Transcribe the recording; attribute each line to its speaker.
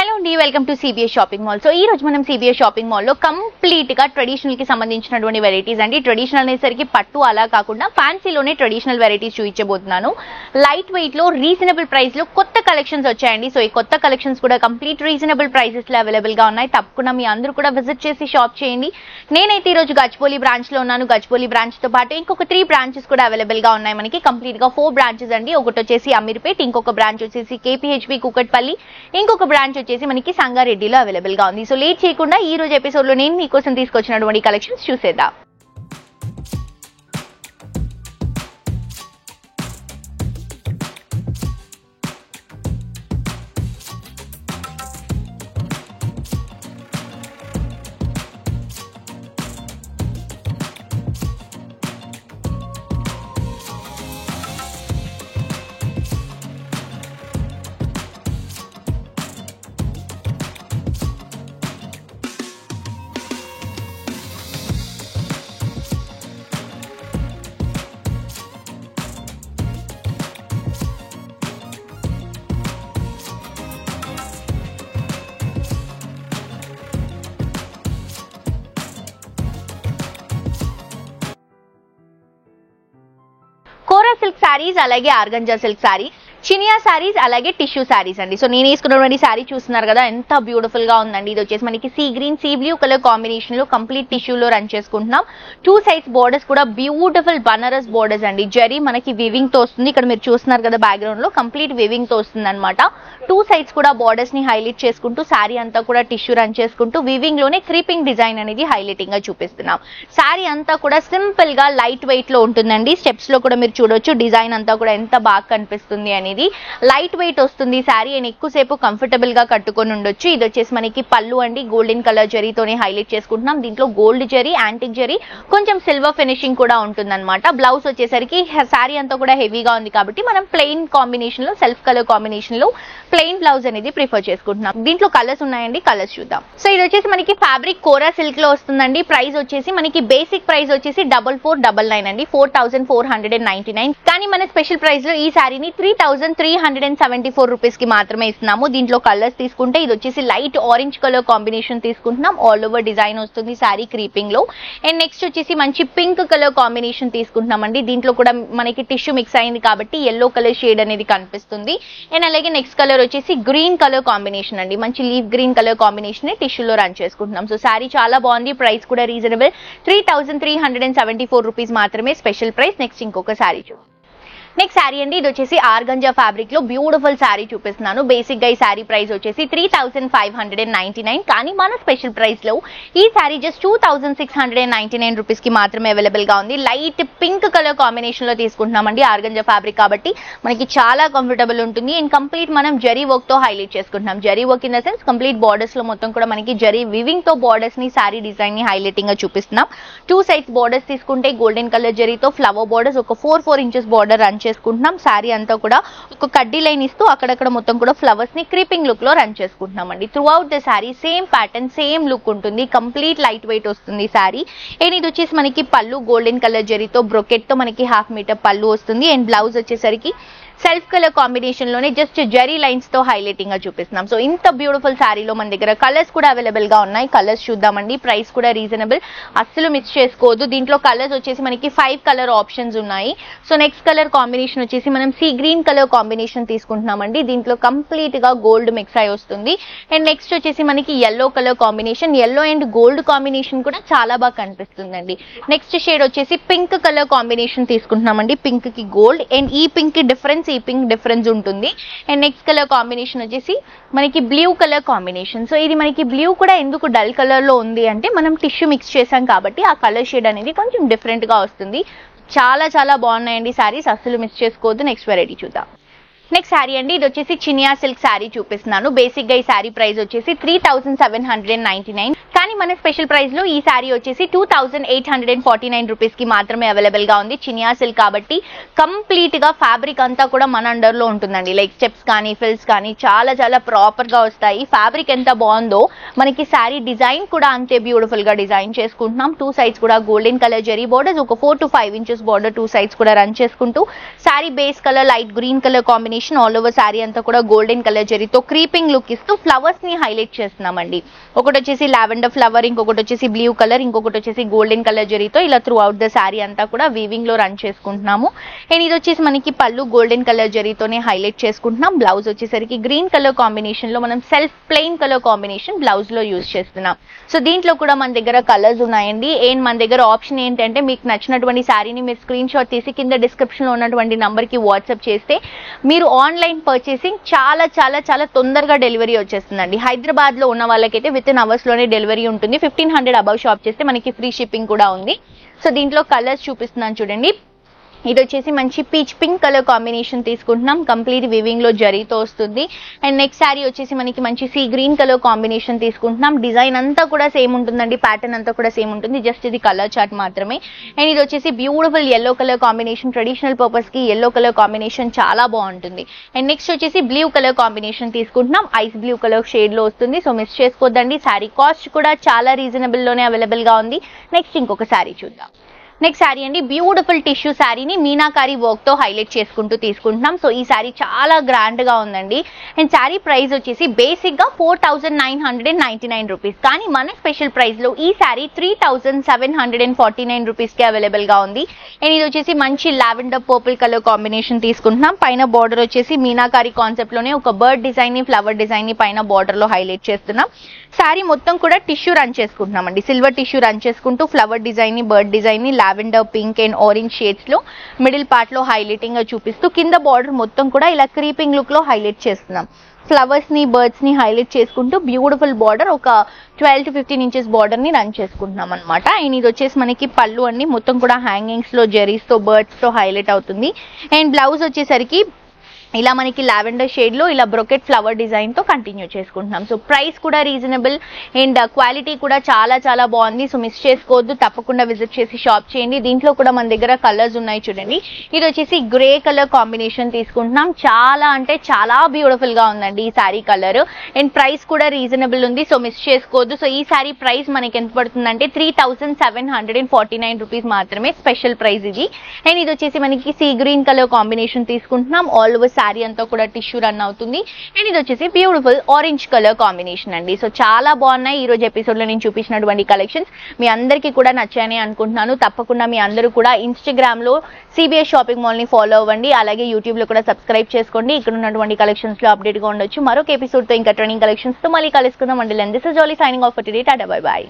Speaker 1: Hello అండి, welcome to CBS shopping mall. So ఈ రోజు మనం సిబిఎస్ షాపింగ్ మాల్ లో కంప్లీట్ గా ట్రెడిషనల్ కి సంబంధించినటువంటి వెరైటీస్ అండి. ట్రెడిషనల్ అనేసరికి పట్టు అలా కాకుండా ఫ్యాన్సీలోనే ట్రెడిషనల్ వెరైటీస్ చూపించబోతున్నాను. లైట్ వెయిట్ లో రీజనబుల్ ప్రైస్ లో కొత్త కలెక్షన్స్ వచ్చాయండి. సో ఈ కొత్త కలెక్షన్స్ కూడా కంప్లీట్ రీజనబుల్ ప్రైసెస్ లో అవైలబుల్ గా ఉన్నాయి. తప్పకుండా మీ అందరూ కూడా విజిట్ చేసి షాప్ చేయండి. నేనైతే ఈ రోజు గచ్చిబౌలి బ్రాంచ్ లో ఉన్నాను. గచ్చిబౌలి బ్రాంచ్ తో పాటు ఇంకొక 3 బ్రాంచెస్ కూడా అవైలబుల్ గా ఉన్నాయి. మనకి కంప్లీట్ గా 4 బ్రాంచెస్ అండి. ఒకటి వచ్చేసి అమీర్పేట్, ఇంకొక బ్రాంచ్ వచ్చేసి కేపీహెచ్బి కూకట్పల్లి, ఇంకొక బ్రాంచ్ వచ్చేసి మనకి సంగారెడ్డిలో అవైలబుల్ గా ఉంది. సో లేట్ చేయకుండా ఈ రోజు ఎపిసోడ్ లో నేను మీకోసం తీసుకొచ్చినటువంటి కలెక్షన్స్ చూసేద్దాం. కోరా సిల్క్ సారీస్, అలాగే ఆర్గంజా సిల్క్ సారీస్, చినియా సారీస్, అలాగే టిష్యూ సారీస్ అండి. సో నేను వేసుకున్నటువంటి సారీ చూస్తున్నారు కదా, ఎంత బ్యూటిఫుల్ గా ఉందండి. ఇది వచ్చేసి మనకి sea green, sea blue colour combination లో కంప్లీట్ టిష్యూలో రన్ చేసుకుంటున్నాం. 2 సైడ్స్ బోర్డర్స్ కూడా బ్యూటిఫుల్ బనారస్ బోర్డర్స్ అండి. జరీ మనకి వివింగ్ తో వస్తుంది. ఇక్కడ మీరు చూస్తున్నారు కదా బ్యాక్గ్రౌండ్ లో కంప్లీట్ వివింగ్ తో వస్తుంది అనమాట. 2 సైడ్స్ కూడా బోర్డర్స్ ని హైలైట్ చేసుకుంటూ సారీ అంతా కూడా టిష్యూ రన్ చేసుకుంటూ వివింగ్ లోనే క్రీపింగ్ డిజైన్ అనేది హైలైటింగ్ గా చూపిస్తున్నాం. సారీ అంతా కూడా సింపుల్ గా లైట్ వెయిట్ లో ఉంటుందండి. స్టెప్స్ లో కూడా మీరు చూడొచ్చు డిజైన్ అంతా కూడా ఎంత బాగా కనిపిస్తుంది అనేది. లైట్ వెయిట్ వస్తుంది సారీ అండ్ ఎక్కువసేపు కంఫర్టబుల్ గా కట్టుకొని ఉండొచ్చు. ఇది వచ్చేసి మనకి పళ్ళు అండి. గోల్డెన్ కలర్ జరీతోనే హైలైట్ చేసుకుంటున్నాం. దీంట్లో గోల్డ్ జరీ, యాంటిక్ జరీ, కొంచెం సిల్వర్ ఫినిషింగ్ కూడా ఉంటుందన్నమాట. బ్లౌజ్ వచ్చేసరికి సారీ అంతా కూడా హెవీగా ఉంది కాబట్టి మనం ప్లెయిన్ కాంబినేషన్ లో, సెల్ఫ్ కలర్ కాంబినేషన్ లో ప్లెయిన్ బ్లౌజ్ అనేది ప్రిఫర్ చేసుకుంటున్నాం. దీంట్లో కలర్స్ ఉన్నాయండి, కలర్స్ చూద్దాం. సో ఇది వచ్చేసి మనకి ఫ్యాబ్రిక్ కోరా సిల్క్ లో వస్తుందండి. ప్రైస్ వచ్చేసి మనకి బేసిక్ ప్రైస్ వచ్చేసి 4499 అండి, 4499. కానీ మన స్పెషల్ ప్రైస్ లో ఈ సారీని 3374 రూపీస్ కి మాత్రమే ఇస్తున్నాము. దీంట్లో కలర్స్ తీసుకుంటే ఇది వచ్చేసి లైట్ ఆరెంజ్ కలర్ కాంబినేషన్ తీసుకుంటున్నాం. ఆల్ ఓవర్ డిజైన్ వస్తుంది సారీ క్రీపింగ్ లో. అండ్ నెక్స్ట్ వచ్చేసి మంచి పింక్ కలర్ కాంబినేషన్ తీసుకుంటున్నాం అండి. దీంట్లో కూడా మనకి టిష్యూ మిక్స్ అయింది కాబట్టి ఎల్లో కలర్ షేడ్ అనేది కనిపిస్తుంది. అండ్ అలాగే నెక్స్ట్ కలర్ వచ్చేసి గ్రీన్ కలర్ కాంబినేషన్ అండి. మంచి లీఫ్ గ్రీన్ కలర్ కాంబినేషన్ టిష్యూలో రన్ చేసుకుంటున్నాం. సో సారీ చాలా బాగుంది. ప్రైస్ కూడా రీజనబుల్, 3374 రూపీస్ మాత్రమే స్పెషల్ ప్రైస్. నెక్స్ట్ ఇంకొక సారీ చూద్దాం. నెక్స్ట్ సారీ అండి. ఇది వచ్చేసి ఆర్గంజా ఫ్యాబ్రిక్ లో బ్యూటిఫుల్ సారీ చూపిస్తున్నాను. బేసిక్ గా ఈ సారీ ప్రైస్ వచ్చేసి 3599. కానీ మన స్పెషల్ ప్రైస్ లో ఈ సారీ జస్ట్ 2699 రూపీస్ కి మాత్రమే అవైలబుల్ గా ఉంది. లైట్ పింక్ కలర్ కాంబినేషన్ లో తీసుకుంటున్నామండి. ఆర్గంజా ఫ్యాబ్రిక్ కాబట్టి మనకి చాలా కంఫర్టబుల్ ఉంటుంది. అండ్ కంప్లీట్ మనం జరీ వర్క్ తో హైలైట్ చేసుకుంటున్నాం. Zari work in the sense complete borders లో మొత్తం కూడా మనకి జరీ వివింగ్ తో బార్డర్స్ ని సారీ డిజైన్ ని హైలైటింగ్ గా చూపిస్తున్నాం. 2 సైడ్స్ బార్డర్స్ తీసుకుంటే గోల్డెన్ కలర్ జరీతో ఫ్లవర్ బార్డర్స్, ఒక 4 ఇంచెస్ బార్డర్ రన్ చేసుకుంటున్నాం. సారీ అంతా కూడా ఒక కడ్డీ లైన్ ఇస్తూ అక్కడక్కడ మొత్తం కూడా ఫ్లవర్స్ ని క్రీపింగ్ లుక్ లో రన్ చేసుకుంటున్నాం అండి. Through out the sorry same pattern, same look ఉంటుంది. కంప్లీట్ లైట్ వెయిట్ వస్తుంది సారీ. అండ్ ఇది వచ్చేసి మనకి పళ్ళు గోల్డెన్ కలర్ జరీతో బ్రొకెట్ తో మనకి 1/2 మీటర్ పళ్ళు వస్తుంది. అండ్ బ్లౌజ్ వచ్చేసరికి సెల్ఫ్ కలర్ కాంబినేషన్ లోనే జస్ట్ జరీ లైన్స్ తో హైలైటింగ్ గా చూపిస్తున్నాం. సో ఇంత బ్యూటిఫుల్ సారీలో మన దగ్గర కలర్స్ కూడా అవైలబుల్ గా ఉన్నాయి. కలర్స్ చూద్దామండి. ప్రైస్ కూడా రీజనబుల్, అస్సలు మిస్ చేసుకోవద్దు. దీంట్లో కలర్స్ వచ్చేసి మనకి 5 కలర్ ఆప్షన్స్ ఉన్నాయి. సో నెక్స్ట్ కలర్ కాంబినేషన్ వచ్చేసి మనం సీ గ్రీన్ కలర్ కాంబినేషన్ తీసుకుంటున్నామండి. దీంట్లో కంప్లీట్ గా గోల్డ్ మిక్స్ అయి వస్తుంది. అండ్ నెక్స్ట్ వచ్చేసి మనకి yellow colour combination, yellow and gold combination కూడా చాలా బాగా కనిపిస్తుందండి. నెక్స్ట్ షేడ్ వచ్చేసి పింక్ కలర్ కాంబినేషన్ తీసుకుంటున్నామండి. పింక్ కి గోల్డ్ అండ్ ఈ పింక్ డిఫరెన్స్, ఈ పింక్ డిఫరెన్స్ ఉంటుంది. అండ్ నెక్స్ట్ కలర్ కాంబినేషన్ వచ్చేసి మనకి బ్లూ కలర్ కాంబినేషన్. సో ఇది మనకి బ్లూ కూడా ఎందుకు డల్ కలర్ లో ఉంది అంటే మనం టిష్యూ మిక్స్ చేసాం కాబట్టి ఆ కలర్ షేడ్ అనేది కొంచెం డిఫరెంట్ గా వస్తుంది. చాలా చాలా బాగున్నాయండి సారీస్, అస్సలు మిస్ చేసుకోవద్దు. నెక్స్ట్ వెరైటీ చూద్దాం. నెక్స్ట్ సారీ అండి. ఇది వచ్చేసి చినియా సిల్క్ సారీ చూపిస్తున్నాను. బేసిక్ గా ఈ సారీ ప్రైస్ వచ్చేసి 3799. కానీ మన స్పెషల్ ప్రైస్ లో ఈ శారీ వచ్చేసి 2849 రూపీస్ కి మాత్రమే అవైలబుల్ గా ఉంది. చినియా సిల్క్ కాబట్టి కంప్లీట్ గా ఫ్యాబ్రిక్ అంతా కూడా మన అండర్ లో ఉంటుందండి. లైక్ స్టెప్స్ కానీ ఫిల్స్ కానీ చాలా చాలా ప్రాపర్ గా వస్తాయి. ఫ్యాబ్రిక్ ఎంత బాగుందో మనకి శారీ డిజైన్ కూడా అంతే బ్యూటిఫుల్ గా డిజైన్ చేసుకుంటున్నాం. 2 సైడ్స్ కూడా గోల్డెన్ కలర్ జరీ బోర్డర్స్, ఒక 4 to 5 inches బోర్డర్ 2 సైడ్స్ కూడా రన్ చేసుకుంటూ sari base colour light green colour combination all over sari అంతా కూడా గోల్డెన్ కలర్ జరీతో క్రీపింగ్ లుక్ ఇస్తూ ఫ్లవర్స్ ని హైలైట్ చేస్తున్నామండి. ఒకటి వచ్చేసి లావెండర్ ఫ్లవర్, ఇంకొకటి వచ్చేసి బ్లూ కలర్, ఇంకొకటి వచ్చేసి గోల్డెన్ కలర్ జరీతో ఇలా త్రూ అవుట్ ద శారీ అంతా కూడా వీవింగ్ లో రన్ చేసుకుంటున్నాము. అండ్ ఇది వచ్చేసి మనకి పళ్ళు గోల్డెన్ కలర్ జరీతోనే హైలైట్ చేసుకుంటున్నాం. బ్లౌజ్ వచ్చేసరికి గ్రీన్ కలర్ కాంబినేషన్ లో మనం self plain colour combination blouse లో యూజ్ చేస్తున్నాం. సో దీంట్లో కూడా మన దగ్గర కలర్స్ ఉన్నాయండి. అండ్ మన దగ్గర ఆప్షన్ ఏంటంటే మీకు నచ్చినటువంటి శారీని మీరు స్క్రీన్ షాట్ తీసి కింద డిస్క్రిప్షన్ లో ఉన్నటువంటి నంబర్ కి వాట్సాప్ చేస్తే మీరు ఆన్లైన్ పర్చేసింగ్ చాలా చాలా చాలా తొందరగా డెలివరీ వచ్చేస్తుందండి. హైదరాబాద్ లో ఉన్న వాళ్ళకైతే విత్ ఇన్ అవర్స్ లోనే డెలివరీ ఉంటుంది. 1500 అబౌవ్ షాప్ చేస్తే మనకి ఫ్రీ షిప్పింగ్ కూడా ఉంది. సో దీంట్లో కలర్స్ చూపిస్తున్నాను చూడండి. ఇది వచ్చేసి మంచి పీచ్ పింక్ కలర్ కాంబినేషన్ తీసుకుంటున్నాం. కంప్లీట్ వివింగ్ లో జరీతో వస్తుంది. అండ్ నెక్స్ట్ శారీ వచ్చేసి మనకి మంచి సీ గ్రీన్ కలర్ కాంబినేషన్ తీసుకుంటున్నాం. డిజైన్ అంతా కూడా సేమ్ ఉంటుందండి, ప్యాటర్న్ అంతా కూడా సేమ్ ఉంటుంది, జస్ట్ ఇది కలర్ చార్ట్ మాత్రమే. అండ్ ఇది వచ్చేసి beautiful yellow colour combination, traditional purpose కి ఎల్లో కలర్ కాంబినేషన్ చాలా బాగుంటుంది. అండ్ నెక్స్ట్ వచ్చేసి బ్లూ కలర్ కాంబినేషన్ తీసుకుంటున్నాం. ఐస్ బ్లూ కలర్ షేడ్ లో వస్తుంది. సో మిస్ చేసుకోవద్దండి. శారీ కాస్ట్ కూడా చాలా రీజనబుల్ లోనే అవైలబుల్ గా ఉంది. నెక్స్ట్ ఇంకొక శారీ చూద్దాం. నెక్స్ట్ శారీ అండి, బ్యూటిఫుల్ టిష్యూ శారీని మీనాకారి వర్క్ తో హైలైట్ చేసుకుంటూ తీసుకుంటున్నాం. సో ఈ శారీ చాలా గ్రాండ్ గా ఉందండి. అండ్ శారీ ప్రైస్ వచ్చేసి బేసిక్ గా 4999 రూపీస్, కానీ మన స్పెషల్ ప్రైస్ లో ఈ శారీ 3749 రూపీస్ కి అవైలబుల్ గా ఉంది. అండ్ ఇది వచ్చేసి మంచి లావెండర్ పర్పుల్ కలర్ కాంబినేషన్ తీసుకుంటున్నాం. పైన బార్డర్ వచ్చేసి మీనాకారి కాన్సెప్ట్ లోనే ఒక బర్డ్ డిజైన్ ని, ఫ్లవర్ డిజైన్ ని పైన బార్డర్ లో హైలైట్ చేస్తున్నాం. శారీ మొత్తం కూడా టిష్యూ రన్ చేసుకుంటున్నాం అండి. సిల్వర్ టిష్యూ రన్ చేసుకుంటూ ఫ్లవర్ డిజైన్ ని, బర్డ్ డిజైన్ ని lavender pink and orange shades లో మిడిల్ పార్ట్ లో హైలైటింగ్ గా చూపిస్తూ కింద బార్డర్ మొత్తం కూడా ఇలా క్రీపింగ్ లుక్ లో హైలైట్ చేస్తున్నాం. ఫ్లవర్స్ ని, బర్డ్స్ ని హైలైట్ చేసుకుంటూ బ్యూటిఫుల్ బార్డర్ ఒక 12 to 15 inches బార్డర్ ని రన్ చేసుకుంటున్నాం అనమాట. అండ్ ఇది వచ్చేసి మనకి పళ్ళు అన్ని మొత్తం కూడా హ్యాంగింగ్స్ లో జెరీస్ తో బర్డ్స్ తో హైలైట్ అవుతుంది. అండ్ బ్లౌజ్ వచ్చేసరికి ఇలా మనకి లావెండర్ షేడ్ లో ఇలా బ్రొకెట్ ఫ్లవర్ డిజైన్ తో కంటిన్యూ చేసుకుంటున్నాం. సో ప్రైస్ కూడా రీజనబుల్ అండ్ క్వాలిటీ కూడా చాలా చాలా బాగుంది. సో మిస్ చేసుకోవద్దు, తప్పకుండా విజిట్ చేసి షాప్ చేయండి. దీంట్లో కూడా మన దగ్గర కలర్స్ ఉన్నాయి చూడండి. ఇది వచ్చేసి గ్రే కలర్ కాంబినేషన్ తీసుకుంటున్నాం. చాలా అంటే చాలా బ్యూటిఫుల్ గా ఉందండి ఈ శారీ కలర్. అండ్ ప్రైస్ కూడా రీజనబుల్ ఉంది. సో మిస్ చేసుకోవద్దు. సో ఈ శారీ ప్రైస్ మనకి ఎంత పడుతుందంటే 3749 రూపీస్ మాత్రమే స్పెషల్ ప్రైస్ ఇది. అండ్ ఇది వచ్చేసి మనకి సీ గ్రీన్ కలర్ కాంబినేషన్ తీసుకుంటున్నాం. ఆల్ ఓవర్ శారీ అంతా కూడా టిష్యూ రన్ అవుతుంది. అండ్ ఇది వచ్చేసి బ్యూటిఫుల్ ఆరెంజ్ కలర్ కాంబినేషన్ అండి. సో చాలా బాగున్నాయి ఈ రోజు ఎపిసోడ్ లో నేను చూపించినటువంటి కలెక్షన్స్. మీ అందరికీ కూడా నచ్చాయని అనుకుంటున్నాను. తప్పకుండా మీ అందరూ కూడా ఇన్స్టాగ్రామ్ లో CBS షాపింగ్ మాల్ ని ఫాలో అవ్వండి. అలాగే యూట్యూబ్ లో కూడా సబ్స్క్రైబ్ చేసుకోండి. ఇక్కడ ఉన్నటువంటి కలెక్షన్స్ లో అప్డేట్ గా ఉండొచ్చు. మరొక ఎపిసోడ్ తో ఇంకా ట్రెండింగ్ కలెక్షన్స్ తో మళ్ళీ కలుసుకుందాం. అండి this is jolly signing off for today. Tata bye by.